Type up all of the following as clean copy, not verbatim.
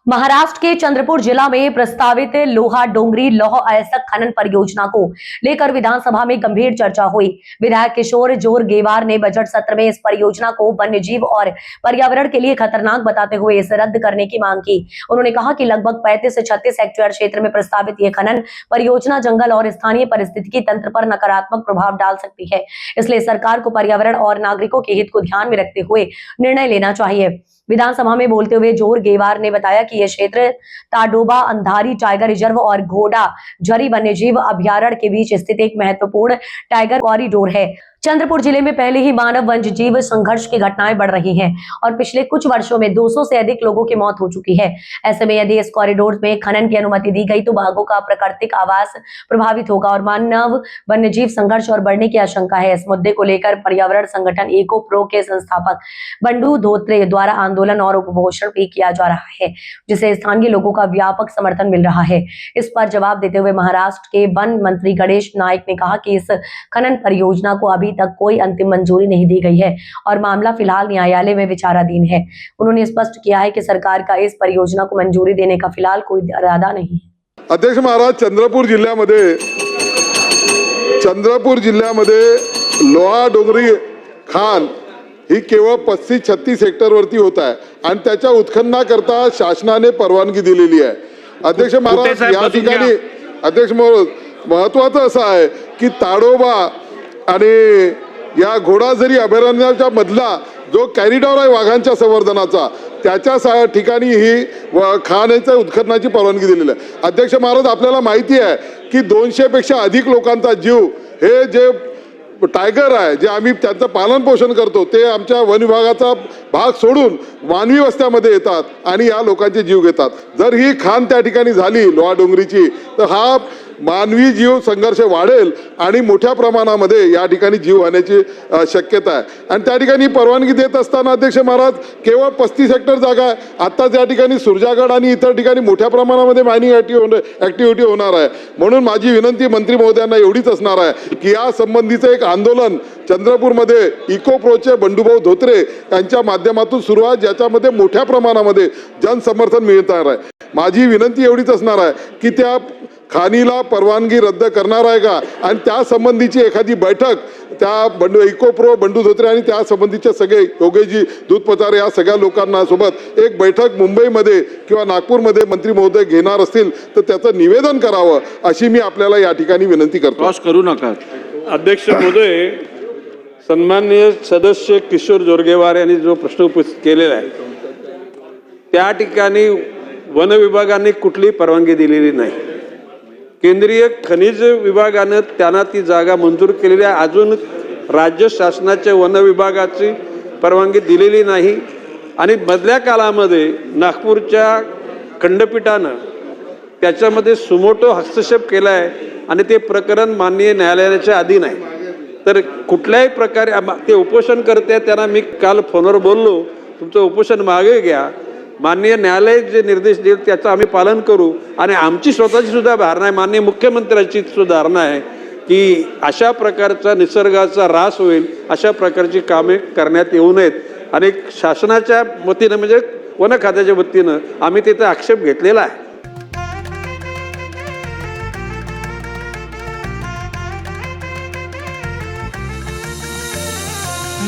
महाराष्ट्र के चंद्रपुर जिला में प्रस्तावित लोहा डोंगरी लौह अयस्क खनन परियोजना को लेकर विधानसभा में गंभीर चर्चा हुई। विधायक किशोर जोरगेवार ने बजट सत्र में इस परियोजना को वन्यजीव और पर्यावरण के लिए खतरनाक बताते हुए इसे रद्द करने की मांग की। उन्होंने कहा कि लगभग 35 से 36 हेक्टेयर क्षेत्र में प्रस्तावित ये खनन परियोजना जंगल और स्थानीय पारिस्थितिकी तंत्र पर नकारात्मक प्रभाव डाल सकती है, इसलिए सरकार को पर्यावरण और नागरिकों के हित को ध्यान में रखते हुए निर्णय लेना चाहिए। विधानसभा में बोलते हुए जोरगेवार ने बताया कि यह क्षेत्र ताडोबा अंधारी टाइगर रिजर्व और घोड़ा झरी वन्यजीव अभयारण्य के बीच स्थित एक महत्वपूर्ण टाइगर कॉरिडोर है। चंद्रपुर जिले में पहले ही मानव वन्यजीव संघर्ष की घटनाएं बढ़ रही हैं और पिछले कुछ वर्षों में 200 से अधिक लोगों की मौत हो चुकी है। ऐसे में यदि इस कॉरिडोर में खनन की अनुमति दी गई तो बाघों का प्राकृतिक आवास प्रभावित होगा और मानव वन्यजीव संघर्ष और बढ़ने की आशंका है। इस मुद्दे को लेकर पर्यावरण संगठन इको प्रो के संस्थापक बंडू धोत्रे द्वारा आंदोलन और उपघोषण भी किया जा रहा है, जिसे स्थानीय लोगों का व्यापक समर्थन मिल रहा है। इस पर जवाब देते हुए महाराष्ट्र के वन मंत्री गणेश नाइक ने कहा कि इस खनन परियोजना को अभी तक कोई अंतिम मंजूरी नहीं दी गई है और मामला फिलहाल न्यायालय में विचाराधीन है। उन्होंने स्पष्ट किया है कि सरकार का इस परियोजना को मंजूरी देने का फिलहाल कोई इरादा नहीं है। अध्यक्ष महाराज, चंद्रपूर जिल्ह्यामध्ये लोहा डोंगरी खान ही केवळ 35-36 हेक्टर वरती होत आहे आणि त्याच्या उत्खननाकरता शासनाने परवानगी दिलेली आहे। अध्यक्ष महाराज, या ठिकाणी अध्यक्ष महत्वाचं असं आहे की ताडोबा आणि या घोडाझरी अभयारण्याच्या मधला जो कॉरिडॉर आहे वाघांच्या संवर्धनाचा, त्याच्या ठिकाणी ही खाणीच्या उत्खननाची परवानगी दिलेली आहे। अध्यक्ष महाराज, आपल्याला माहिती आहे की 200 पेक्षा अधिक लोकांचा जीव हे जे टायगर आहे, जे आम्ही त्यांचं पालन पोषण करतो, ते आमच्या वन विभागाचा भाग सोडून मानवी वस्त्यामध्ये येतात आणि या लोकांचे जीव घेतात। जर ही खाण त्या ठिकाणी झाली लोहा डोंगरीची, तर हा मानवी जीव संघर्ष वाढेल आणि मोठ्या प्रमाणामध्ये या ठिकाणी जीव होण्याची शक्यता आहे। आणि त्या ठिकाणी परवानगी देत असताना अध्यक्ष महाराज केवळ 35 हेक्टर जागा आहे। आता त्या ठिकाणी सुरजागड आणि इतर ठिकाणी मोठ्या प्रमाणामध्ये मायनिंग ऍक्टिव्हिटी होणार आहे। म्हणून माझी विनंती मंत्री महोदयांना एवढीच असणार आहे की या संबंधीचे एक आंदोलन चंद्रपूरमध्ये इको प्रोचे बंडूभाऊ धोत्रे यांच्या माध्यमातून सुरू आहे, ज्याच्यामध्ये मोठ्या प्रमाणामध्ये जनसमर्थन मिळणार आहे। माझी विनंती एवढीच असणार आहे की त्या खाणीला परवानगी रद्द करणार आहे का, आणि त्या संबंधीची एखादी बैठक त्या इको प्रो बंडू धोत्रे आणि त्या संबंधीचे सगळे योगेजी दूधपचारे या सगळ्या लोकांना सोबत एक बैठक मुंबईमध्ये किंवा नागपूरमध्ये मंत्री महोदय घेणार असतील तर त्याचं निवेदन करावं, अशी मी आपल्याला या ठिकाणी विनंती करतो। क्रॉस करू नका। अध्यक्ष महोदय, सन्माननीय सदस्य किशोर जोरगेवार यांनी जो प्रश्न उपस्थित केलेला आहे, त्या ठिकाणी वन विभागाने कुठली परवानगी दिलेली नाही। केंद्रीय खनिज विभागाने त्यांना ती जागा मंजूर केलेली आहे। अजून राज्य शासनाच्या वन विभागाची परवानगी दिलेली नाही आणि मधल्या काळामध्ये नागपूरच्या खंडपीठानं त्याच्यामध्ये सुमोटो हस्तक्षेप केला आहे आणि ते प्रकरण माननीय न्यायालयाच्या अधीन आहे। तर कुठल्याही प्रकारे ते उपोषण करते, त्यांना मी काल फोनवर बोललो, तुमचं उपोषण मागे घ्या, माननीय न्यायालय जे निर्देश देईल त्याचं आम्ही पालन करू। आणि आमची स्वतःची सुद्धा धारणा आहे, माननीय मुख्यमंत्र्यांची सुद्धा धारणा आहे की अशा प्रकारचा निसर्गाचा ऱ्हास होईल, अशा प्रकारची कामे करण्यात येऊ नयेत। आणि शासनाच्या वतीनं म्हणजे वन खात्याच्या वतीनं आम्ही तिथे आक्षेप घेतलेला आहे।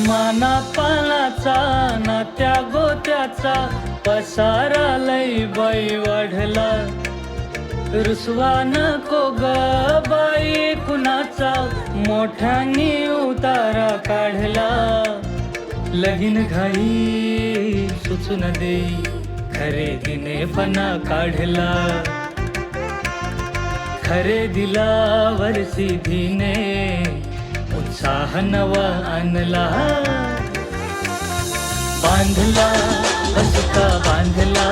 मानापानाचा नात्या गोत्याचा पसारा लई बाई वाढला, रुसवा नको ग बाई कुणाचा, मोठ्यानी उतारा काढला। लगीन घाई सुचून देई, खरेदीने पणा काढला, खरेदीला वरसिधीने उत्साह नवा आणला। बांधला बसका बांधला,